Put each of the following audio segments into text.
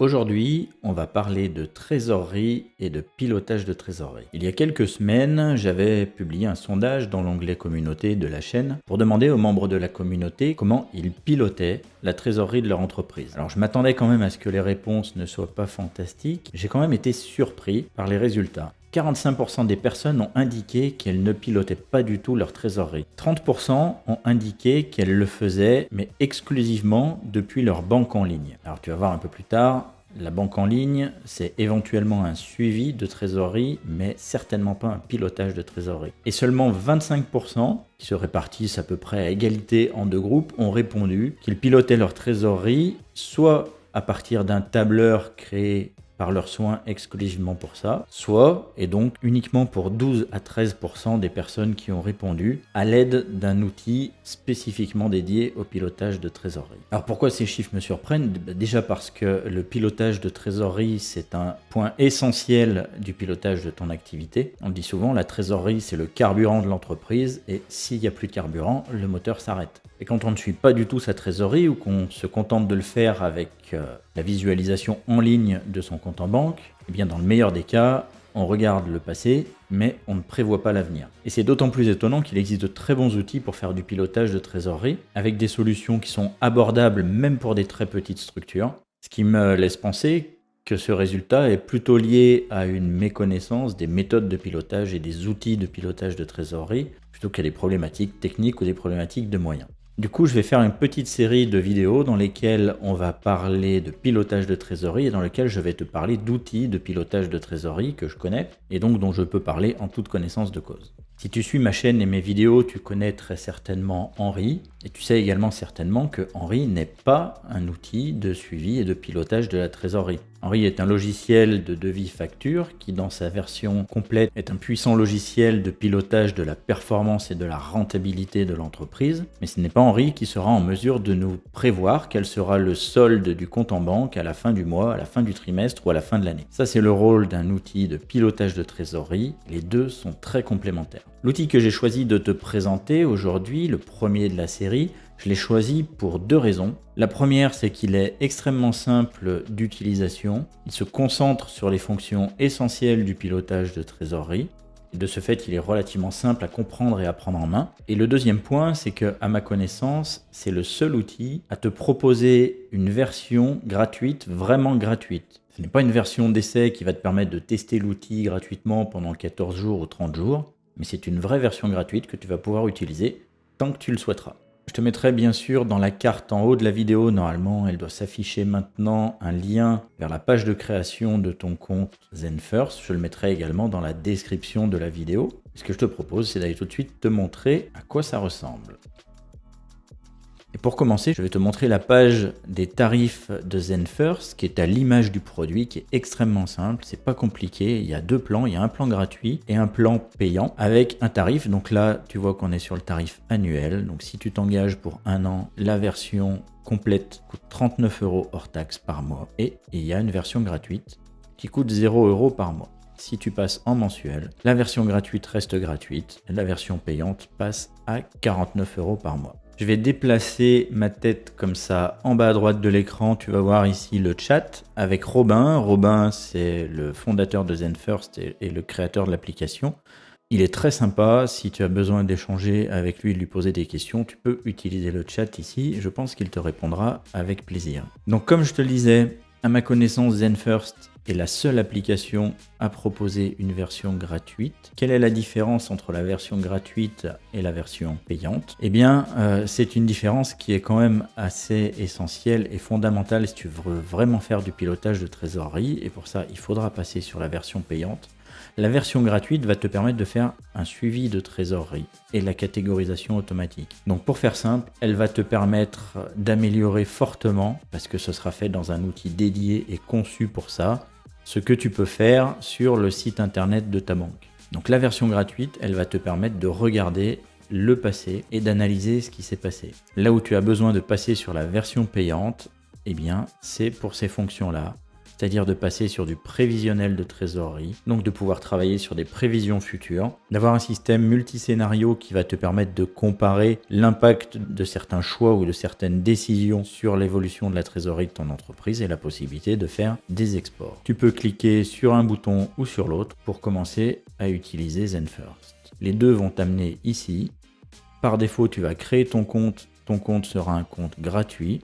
Aujourd'hui, on va parler de trésorerie et de pilotage de trésorerie. Il y a quelques semaines, j'avais publié un sondage dans l'onglet communauté de la chaîne pour demander aux membres de la communauté comment ils pilotaient la trésorerie de leur entreprise. Alors je m'attendais quand même à ce que les réponses ne soient pas fantastiques. J'ai quand même été surpris par les résultats. 45% des personnes ont indiqué qu'elles ne pilotaient pas du tout leur trésorerie. 30% ont indiqué qu'elles le faisaient, mais exclusivement depuis leur banque en ligne. Alors tu vas voir un peu plus tard, la banque en ligne, c'est éventuellement un suivi de trésorerie, mais certainement pas un pilotage de trésorerie. Et seulement 25%, qui se répartissent à peu près à égalité en deux groupes, ont répondu qu'ils pilotaient leur trésorerie soit à partir d'un tableur créé par leurs soins exclusivement pour ça, soit, et donc uniquement pour 12 à 13% des personnes qui ont répondu, à l'aide d'un outil spécifiquement dédié au pilotage de trésorerie. Alors pourquoi ces chiffres me surprennent? Déjà parce que le pilotage de trésorerie, c'est un point essentiel du pilotage de ton activité. On dit souvent, la trésorerie, c'est le carburant de l'entreprise, et s'il n'y a plus de carburant, le moteur s'arrête. Et quand on ne suit pas du tout sa trésorerie ou qu'on se contente de le faire avec la visualisation en ligne de son compte en banque, eh bien dans le meilleur des cas, on regarde le passé, mais on ne prévoit pas l'avenir. Et c'est d'autant plus étonnant qu'il existe de très bons outils pour faire du pilotage de trésorerie, avec des solutions qui sont abordables même pour des très petites structures, ce qui me laisse penser que ce résultat est plutôt lié à une méconnaissance des méthodes de pilotage et des outils de pilotage de trésorerie, plutôt qu'à des problématiques techniques ou des problématiques de moyens. Du coup, je vais faire une petite série de vidéos dans lesquelles on va parler de pilotage de trésorerie et dans lesquelles je vais te parler d'outils de pilotage de trésorerie que je connais et donc dont je peux parler en toute connaissance de cause. Si tu suis ma chaîne et mes vidéos, tu connais très certainement Henri et tu sais également certainement que Henri n'est pas un outil de suivi et de pilotage de la trésorerie. Henri est un logiciel de devis facture qui, dans sa version complète, est un puissant logiciel de pilotage de la performance et de la rentabilité de l'entreprise. Mais ce n'est pas Henri qui sera en mesure de nous prévoir quel sera le solde du compte en banque à la fin du mois, à la fin du trimestre ou à la fin de l'année. Ça, c'est le rôle d'un outil de pilotage de trésorerie. Les deux sont très complémentaires. L'outil que j'ai choisi de te présenter aujourd'hui, le premier de la série, je l'ai choisi pour deux raisons. La première, c'est qu'il est extrêmement simple d'utilisation. Il se concentre sur les fonctions essentielles du pilotage de trésorerie. De ce fait, il est relativement simple à comprendre et à prendre en main. Et le deuxième point, c'est que, à ma connaissance, c'est le seul outil à te proposer une version gratuite, vraiment gratuite. Ce n'est pas une version d'essai qui va te permettre de tester l'outil gratuitement pendant 14 jours ou 30 jours, mais c'est une vraie version gratuite que tu vas pouvoir utiliser tant que tu le souhaiteras. Je te mettrai bien sûr dans la carte en haut de la vidéo, normalement elle doit s'afficher maintenant, un lien vers la page de création de ton compte ZenFirst. Je le mettrai également dans la description de la vidéo. Ce que je te propose, c'est d'aller tout de suite te montrer à quoi ça ressemble. Et pour commencer, je vais te montrer la page des tarifs de ZenFirst qui est à l'image du produit, qui est extrêmement simple, c'est pas compliqué. Il y a deux plans, il y a un plan gratuit et un plan payant avec un tarif. Donc là, tu vois qu'on est sur le tarif annuel. Donc si tu t'engages pour un an, la version complète coûte 39 € hors taxe par mois. Et il y a une version gratuite qui coûte 0 € par mois. Si tu passes en mensuel, la version gratuite reste gratuite, la version payante passe à 49 € par mois. Je vais déplacer ma tête comme ça en bas à droite de l'écran. Tu vas voir ici le chat avec Robin. Robin, c'est le fondateur de ZenFirst et le créateur de l'application. Il est très sympa. Si tu as besoin d'échanger avec lui et de lui poser des questions, tu peux utiliser le chat ici. Je pense qu'il te répondra avec plaisir. Donc comme je te le disais, à ma connaissance, ZenFirst est la seule application à proposer une version gratuite. Quelle est la différence entre la version gratuite et la version payante? Eh bien, c'est une différence qui est quand même assez essentielle et fondamentale si tu veux vraiment faire du pilotage de trésorerie. Et pour ça, il faudra passer sur la version payante. La version gratuite va te permettre de faire un suivi de trésorerie et la catégorisation automatique. Donc pour faire simple, elle va te permettre d'améliorer fortement, parce que ce sera fait dans un outil dédié et conçu pour ça, ce que tu peux faire sur le site internet de ta banque. Donc la version gratuite, elle va te permettre de regarder le passé et d'analyser ce qui s'est passé. Là où tu as besoin de passer sur la version payante, eh bien c'est pour ces fonctions-là. c'est-à-dire de passer sur du prévisionnel de trésorerie, donc de pouvoir travailler sur des prévisions futures, d'avoir un système multiscénario qui va te permettre de comparer l'impact de certains choix ou de certaines décisions sur l'évolution de la trésorerie de ton entreprise et la possibilité de faire des exports. Tu peux cliquer sur un bouton ou sur l'autre pour commencer à utiliser ZenFirst. Les deux vont t'amener ici. Par défaut, tu vas créer ton compte. Ton compte sera un compte gratuit.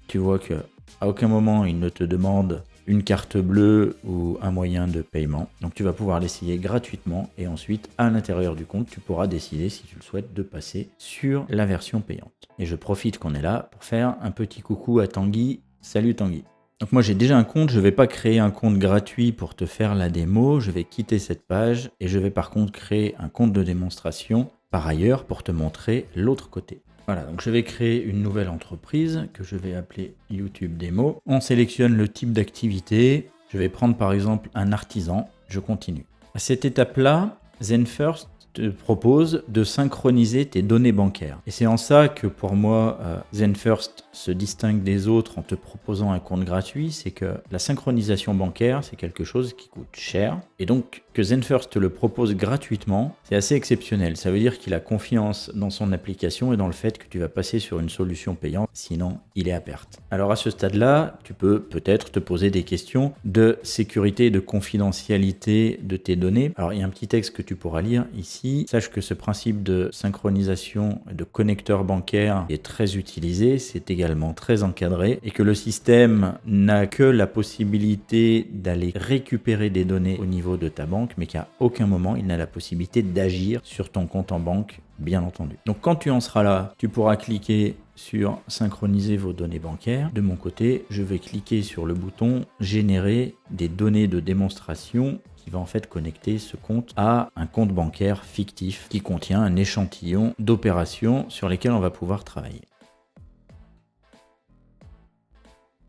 Tu vois que à aucun moment, il ne te demande une carte bleue ou un moyen de paiement. Donc tu vas pouvoir l'essayer gratuitement et ensuite à l'intérieur du compte, tu pourras décider si tu le souhaites de passer sur la version payante. Et je profite qu'on est là pour faire un petit coucou à Tanguy. Salut Tanguy. Donc moi j'ai déjà un compte, je ne vais pas créer un compte gratuit pour te faire la démo, je vais quitter cette page et je vais par contre créer un compte de démonstration par ailleurs pour te montrer l'autre côté. Voilà, donc je vais créer une nouvelle entreprise que je vais appeler YouTube Démo. On sélectionne le type d'activité. Je vais prendre par exemple un artisan. Je continue. À cette étape-là, ZenFirst te propose de synchroniser tes données bancaires. Et c'est en ça que pour moi, ZenFirst se distingue des autres en te proposant un compte gratuit, c'est que la synchronisation bancaire, c'est quelque chose qui coûte cher. Et donc, que ZenFirst te le propose gratuitement, c'est assez exceptionnel. Ça veut dire qu'il a confiance dans son application et dans le fait que tu vas passer sur une solution payante, sinon il est à perte. Alors à ce stade-là, tu peux peut-être te poser des questions de sécurité et de confidentialité de tes données. Alors il y a un petit texte que tu pourras lire ici. Sache que ce principe de synchronisation de connecteur bancaire est très utilisé, c'est également très encadré et que le système n'a que la possibilité d'aller récupérer des données au niveau de ta banque, mais qu'à aucun moment il n'a la possibilité d'agir sur ton compte en banque, bien entendu. Donc quand tu en seras là, tu pourras cliquer sur synchroniser vos données bancaires. De mon côté, je vais cliquer sur le bouton générer des données de démonstration qui va en fait connecter ce compte à un compte bancaire fictif qui contient un échantillon d'opérations sur lesquelles on va pouvoir travailler.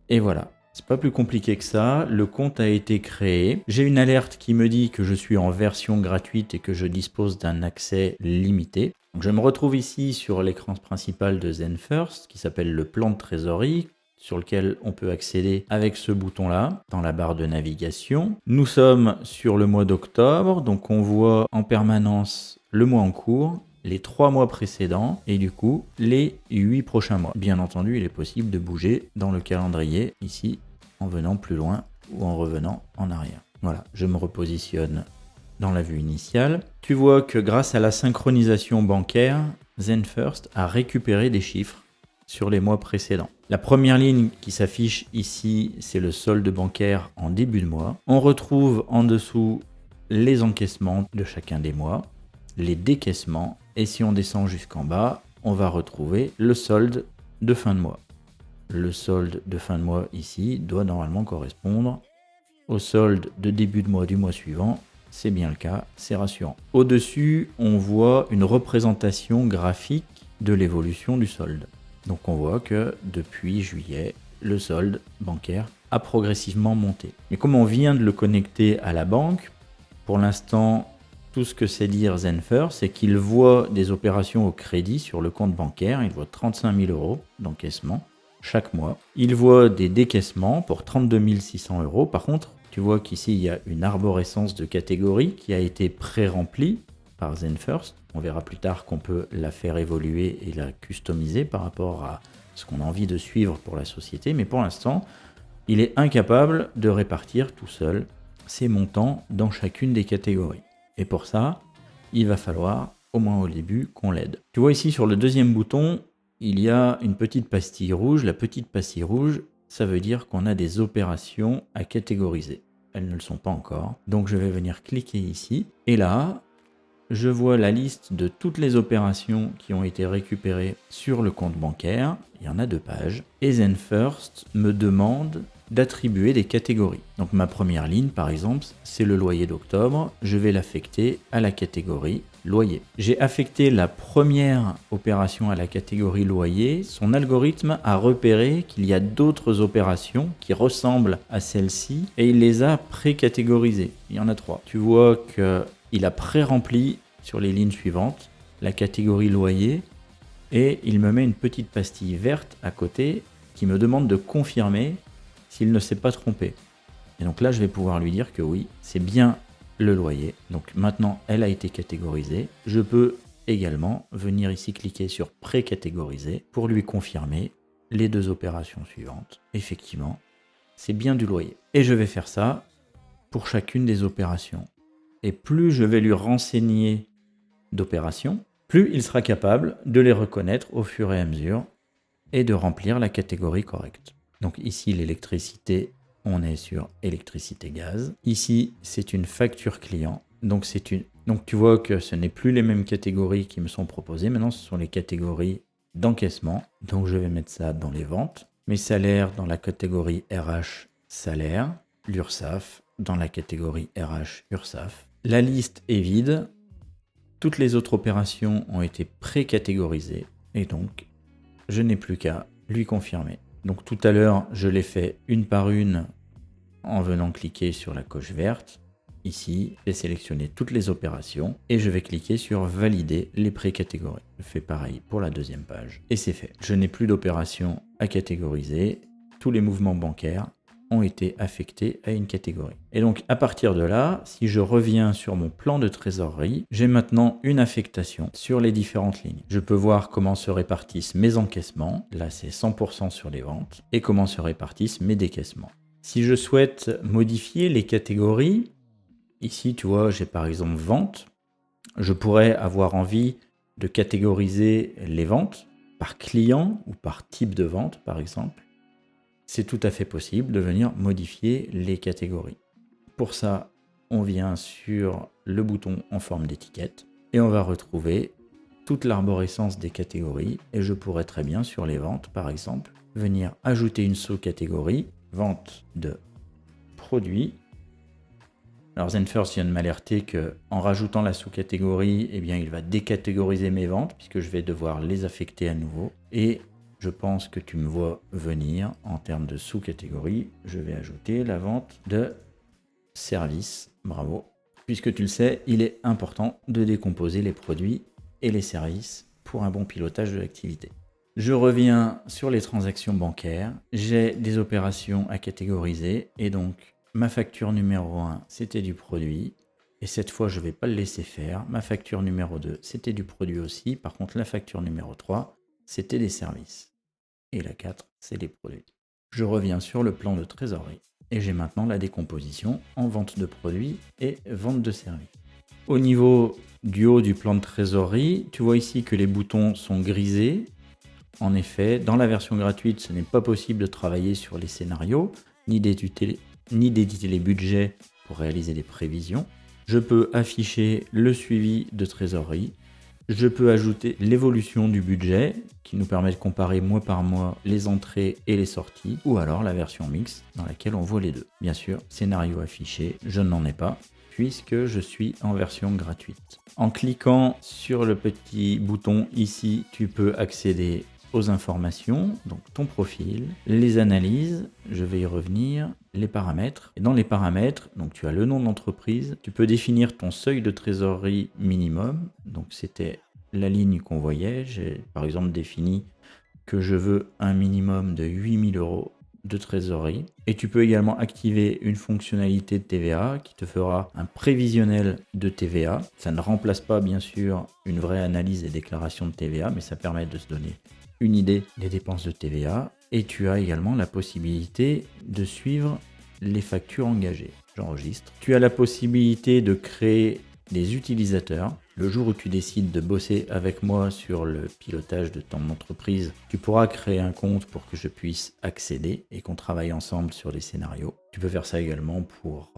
Et voilà. C'est pas plus compliqué que ça, le compte a été créé. J'ai une alerte qui me dit que je suis en version gratuite et que je dispose d'un accès limité. Donc je me retrouve ici sur l'écran principal de ZenFirst qui s'appelle le plan de trésorerie, sur lequel on peut accéder avec ce bouton-là dans la barre de navigation. Nous sommes sur le mois d'octobre, donc on voit en permanence le mois en cours, les 3 mois précédents et du coup les 8 prochains mois. Bien entendu, il est possible de bouger dans le calendrier ici en venant plus loin ou en revenant en arrière. Voilà, je me repositionne dans la vue initiale. Tu vois que grâce à la synchronisation bancaire, ZenFirst a récupéré des chiffres sur les mois précédents. La première ligne qui s'affiche ici, c'est le solde bancaire en début de mois. On retrouve en dessous les encaissements de chacun des mois, les décaissements, et si on descend jusqu'en bas, on va retrouver le solde de fin de mois. Le solde de fin de mois ici doit normalement correspondre au solde de début de mois du mois suivant. C'est bien le cas, c'est rassurant. Au-dessus, on voit une représentation graphique de l'évolution du solde. Donc on voit que depuis juillet, le solde bancaire a progressivement monté. Mais comme on vient de le connecter à la banque, pour l'instant, tout ce que sait dire ZenFirst, c'est qu'il voit des opérations au crédit sur le compte bancaire. Il voit 35 000 € d'encaissement chaque mois. Il voit des décaissements pour 32 600 €. Par contre, tu vois qu'ici, il y a une arborescence de catégories qui a été pré-remplie par ZenFirst. On verra plus tard qu'on peut la faire évoluer et la customiser par rapport à ce qu'on a envie de suivre pour la société. Mais pour l'instant, il est incapable de répartir tout seul ses montants dans chacune des catégories. Et pour ça, il va falloir, au moins au début, qu'on l'aide. Tu vois ici sur le deuxième bouton, il y a une petite pastille rouge. La petite pastille rouge, ça veut dire qu'on a des opérations à catégoriser. Elles ne le sont pas encore. Donc je vais venir cliquer ici. Et là, je vois la liste de toutes les opérations qui ont été récupérées sur le compte bancaire. Il y en a 2 pages. Et ZenFirst me demande d'attribuer des catégories. Donc ma première ligne, par exemple, c'est le loyer d'octobre. Je vais l'affecter à la catégorie loyer. J'ai affecté la première opération à la catégorie loyer. Son algorithme a repéré qu'il y a d'autres opérations qui ressemblent à celle-ci et il les a pré-catégorisées. Il y en a 3. Tu vois qu'il a pré-rempli sur les lignes suivantes la catégorie loyer et il me met une petite pastille verte à côté qui me demande de confirmer s'il ne s'est pas trompé. Et donc là, je vais pouvoir lui dire que oui, c'est bien le loyer. Donc maintenant, elle a été catégorisée. Je peux également venir ici cliquer sur pré-catégoriser pour lui confirmer les 2 opérations suivantes. Effectivement, c'est bien du loyer. Et je vais faire ça pour chacune des opérations. Et plus je vais lui renseigner d'opérations, plus il sera capable de les reconnaître au fur et à mesure et de remplir la catégorie correcte. Donc ici, l'électricité, on est sur électricité-gaz. Ici, c'est une facture client. Donc tu vois que ce n'est plus les mêmes catégories qui me sont proposées. Maintenant, ce sont les catégories d'encaissement. Donc je vais mettre ça dans les ventes. Mes salaires dans la catégorie RH salaire. L'URSSAF dans la catégorie RH URSSAF. La liste est vide. Toutes les autres opérations ont été pré-catégorisées. Et donc, je n'ai plus qu'à lui confirmer. Donc tout à l'heure, je l'ai fait une par une en venant cliquer sur la coche verte. Ici, j'ai sélectionné toutes les opérations et je vais cliquer sur valider les pré-catégories. Je fais pareil pour la deuxième page et c'est fait. Je n'ai plus d'opérations à catégoriser. Tous les mouvements bancaires ont été affectés à une catégorie. Et donc à partir de là, si je reviens sur mon plan de trésorerie, j'ai maintenant une affectation sur les différentes lignes. Je peux voir comment se répartissent mes encaissements, là c'est 100% sur les ventes, et comment se répartissent mes décaissements. Si je souhaite modifier les catégories, ici tu vois j'ai par exemple vente, je pourrais avoir envie de catégoriser les ventes par client ou par type de vente par exemple. C'est tout à fait possible de venir modifier les catégories. Pour ça, on vient sur le bouton en forme d'étiquette et on va retrouver toute l'arborescence des catégories et je pourrais très bien sur les ventes par exemple venir ajouter une sous-catégorie vente de produits. Alors Zenfirst vient de m'alerter qu'en rajoutant la sous-catégorie, eh bien, il va décatégoriser mes ventes puisque je vais devoir les affecter à nouveau. Et je pense que tu me vois venir en termes de sous-catégorie. Je vais ajouter la vente de services. Bravo. Puisque tu le sais, il est important de décomposer les produits et les services pour un bon pilotage de l'activité. Je reviens sur les transactions bancaires. J'ai des opérations à catégoriser et donc ma facture numéro 1, c'était du produit. Et cette fois, je ne vais pas le laisser faire. Ma facture numéro 2, c'était du produit aussi. Par contre, la facture numéro 3, c'était des services. Et la 4, c'est les produits. Je reviens sur le plan de trésorerie. Et j'ai maintenant la décomposition en vente de produits et vente de services. Au niveau du haut du plan de trésorerie, tu vois ici que les boutons sont grisés. En effet, dans la version gratuite, ce n'est pas possible de travailler sur les scénarios, ni d'éditer les budgets pour réaliser des prévisions. Je peux afficher le suivi de trésorerie. Je peux ajouter l'évolution du budget qui nous permet de comparer mois par mois les entrées et les sorties, ou alors la version mixte dans laquelle on voit les deux. Bien sûr, scénario affiché, je n'en ai pas puisque je suis en version gratuite. En cliquant sur le petit bouton ici, tu peux accéder aux informations, donc ton profil, les analyses, je vais y revenir, les paramètres. Et dans les paramètres, donc tu as le nom de l'entreprise, tu peux définir ton seuil de trésorerie minimum, donc c'était la ligne qu'on voyait, j'ai par exemple défini que je veux un minimum de 8 000 € de trésorerie. Et tu peux également activer une fonctionnalité de TVA qui te fera un prévisionnel de TVA. Ça ne remplace pas bien sûr une vraie analyse des déclarations de TVA, mais ça permet de se donner une idée des dépenses de TVA. Et tu as également la possibilité de suivre les factures engagées. J'enregistre. Tu as la possibilité de créer des utilisateurs. Le jour où tu décides de bosser avec moi sur le pilotage de ton entreprise, tu pourras créer un compte pour que je puisse accéder et qu'on travaille ensemble sur les scénarios. Tu peux faire ça également pour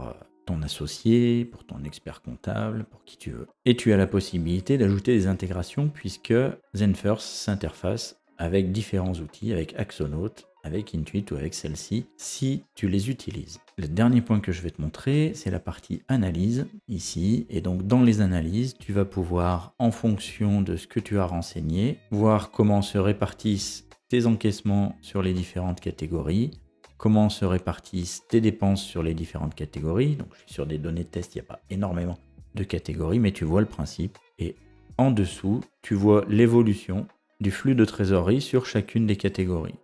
ton associé, pour ton expert comptable, pour qui tu veux. Et tu as la possibilité d'ajouter des intégrations puisque Zenfirst s'interface avec différents outils, avec Axonaut, avec Intuit ou avec celle-ci, si tu les utilises. Le dernier point que je vais te montrer, c'est la partie analyse, ici. Et donc, dans les analyses, tu vas pouvoir, en fonction de ce que tu as renseigné, voir comment se répartissent tes encaissements sur les différentes catégories, comment se répartissent tes dépenses sur les différentes catégories. Donc, je suis sur des données de test, il n'y a pas énormément de catégories, mais tu vois le principe. Et en dessous, tu vois l'évolution du flux de trésorerie sur chacune des catégories.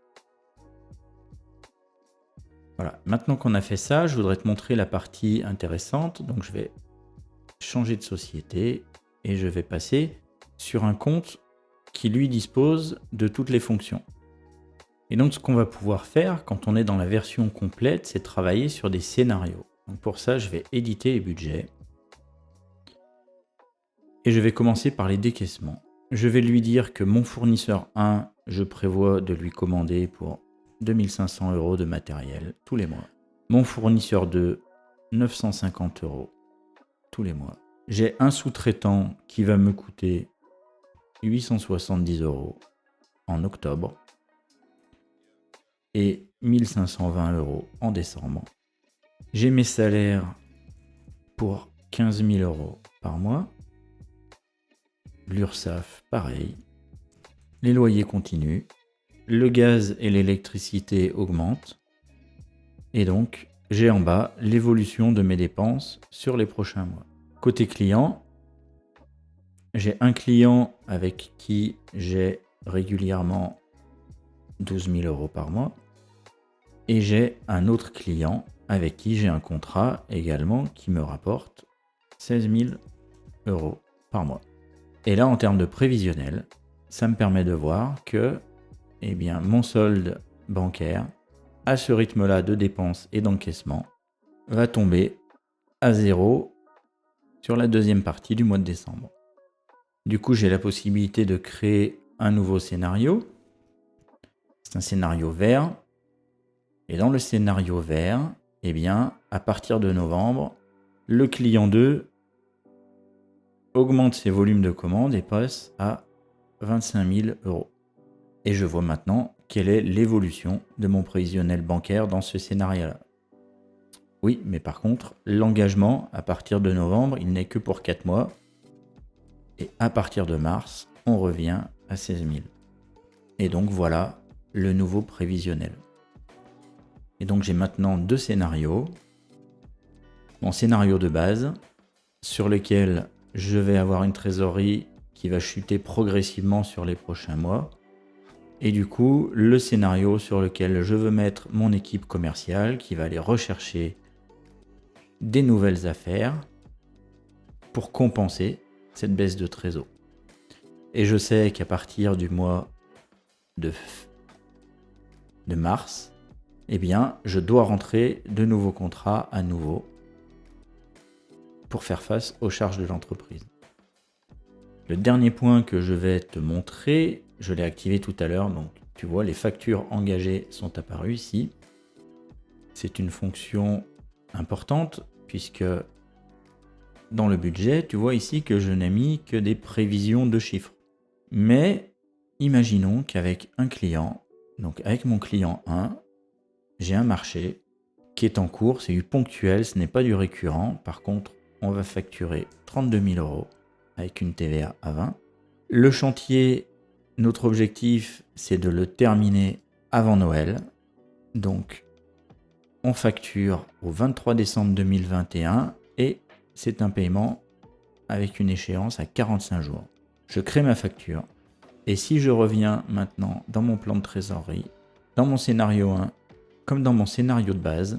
Voilà, maintenant qu'on a fait ça, je voudrais te montrer la partie intéressante. Donc je vais changer de société et je vais passer sur un compte qui lui dispose de toutes les fonctions. Et donc ce qu'on va pouvoir faire quand on est dans la version complète, c'est travailler sur des scénarios. Donc pour ça, je vais éditer les budgets. Et je vais commencer par les décaissements. Je vais lui dire que mon fournisseur 1, je prévois de lui commander pour 2500 € de matériel tous les mois. Mon fournisseur 2, 950 € tous les mois. J'ai un sous-traitant qui va me coûter 870 € en octobre et 1520 € en décembre. J'ai mes salaires pour 15 000 € par mois. L'URSSAF, pareil. Les loyers continuent. Le gaz et l'électricité augmentent. Et donc, j'ai en bas l'évolution de mes dépenses sur les prochains mois. Côté client, j'ai un client avec qui j'ai régulièrement 12 000 € par mois. Et j'ai un autre client avec qui j'ai un contrat également qui me rapporte 16 000 € par mois. Et là, en termes de prévisionnel, ça me permet de voir que mon solde bancaire, à ce rythme-là de dépenses et d'encaissement, va tomber à 0 sur la deuxième partie du mois de décembre. Du coup, j'ai la possibilité de créer un nouveau scénario. C'est un scénario vert. Et dans le scénario vert, à partir de novembre, le client 2 augmente ses volumes de commandes et passe à 25 000 €. Et je vois maintenant quelle est l'évolution de mon prévisionnel bancaire dans ce scénario-là. Oui, mais par contre, l'engagement à partir de novembre, il n'est que pour 4 mois. Et à partir de mars, on revient à 16 000. Et donc voilà le nouveau prévisionnel. Et donc j'ai maintenant deux scénarios. Mon scénario de base, sur lequel je vais avoir une trésorerie qui va chuter progressivement sur les prochains mois. Et du coup, le scénario sur lequel je veux mettre mon équipe commerciale qui va aller rechercher des nouvelles affaires pour compenser cette baisse de trésor. Et je sais qu'à partir du mois de mars, je dois rentrer de nouveaux contrats à nouveau pour faire face aux charges de l'entreprise. Le dernier point que je vais te montrer, je l'ai activé tout à l'heure, donc tu vois les factures engagées sont apparues ici. C'est une fonction importante puisque dans le budget, tu vois ici que je n'ai mis que des prévisions de chiffres. Mais imaginons qu'avec un client, donc avec mon client 1, j'ai un marché qui est en cours, c'est du ponctuel, ce n'est pas du récurrent. Par contre, on va facturer 32 000 € avec une TVA à 20. Le chantier, notre objectif, c'est de le terminer avant Noël. Donc, on facture au 23 décembre 2021 et c'est un paiement avec une échéance à 45 jours. Je crée ma facture et si je reviens maintenant dans mon plan de trésorerie, dans mon scénario 1, comme dans mon scénario de base,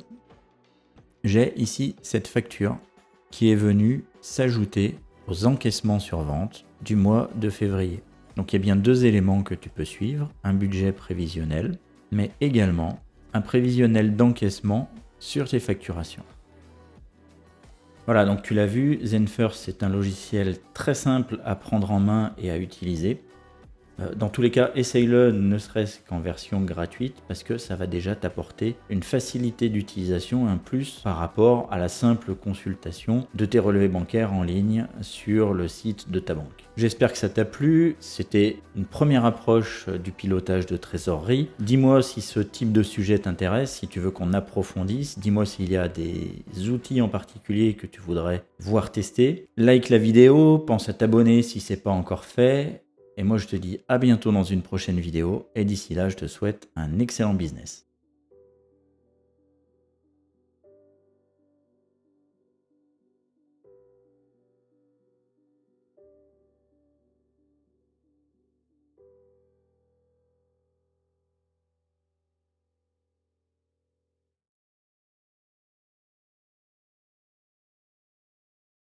j'ai ici cette facture qui est venue s'ajouter aux encaissements sur vente du mois de février. Donc il y a bien deux éléments que tu peux suivre, un budget prévisionnel, mais également un prévisionnel d'encaissement sur tes facturations. Voilà, donc tu l'as vu, Zenfirst, c'est un logiciel très simple à prendre en main et à utiliser. Dans tous les cas, essaye-le ne serait-ce qu'en version gratuite parce que ça va déjà t'apporter une facilité d'utilisation, un plus par rapport à la simple consultation de tes relevés bancaires en ligne sur le site de ta banque. J'espère que ça t'a plu, c'était une première approche du pilotage de trésorerie. Dis-moi si ce type de sujet t'intéresse, si tu veux qu'on approfondisse, dis-moi s'il y a des outils en particulier que tu voudrais voir tester. Like la vidéo, pense à t'abonner si ce n'est pas encore fait. Et moi, je te dis à bientôt dans une prochaine vidéo. Et d'ici là, je te souhaite un excellent business.